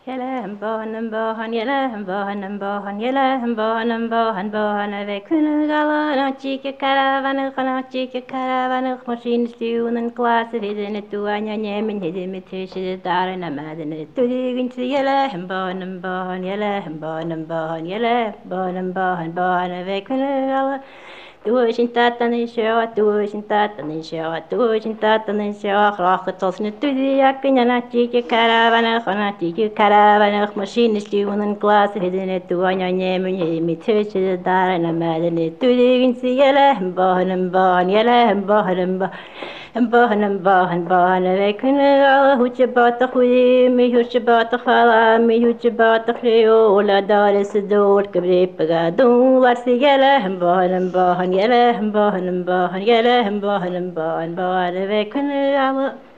Yelem bohan, yelem bohan, yelem bohan, avec une galante caravane, galante caravane, machine stew and class it in it to Anya Yemen, his imitation is darn a madden it to dig into yelem bohan, yelem bohan, avec une Tuosin tätäni sjöa, tuosin tätäni sjöa, tuosin tätäni sjöa, rahkatos nyt tyhjäkin ja nähtikin kärävänä, nähtikin kärävänä, masiinisti unen klaasi, hedin tuon ja niemen, ja mithysi täällä mäden, tyhjäkin siellä, bahan, jälleen bahan. Bahan, vekene alla hutje bata hui, mi hutje bata khala, mi hutje bata khrio, la dare se dor kebre paga dun, war se yele, bahan, yele, bahan, vekene alla.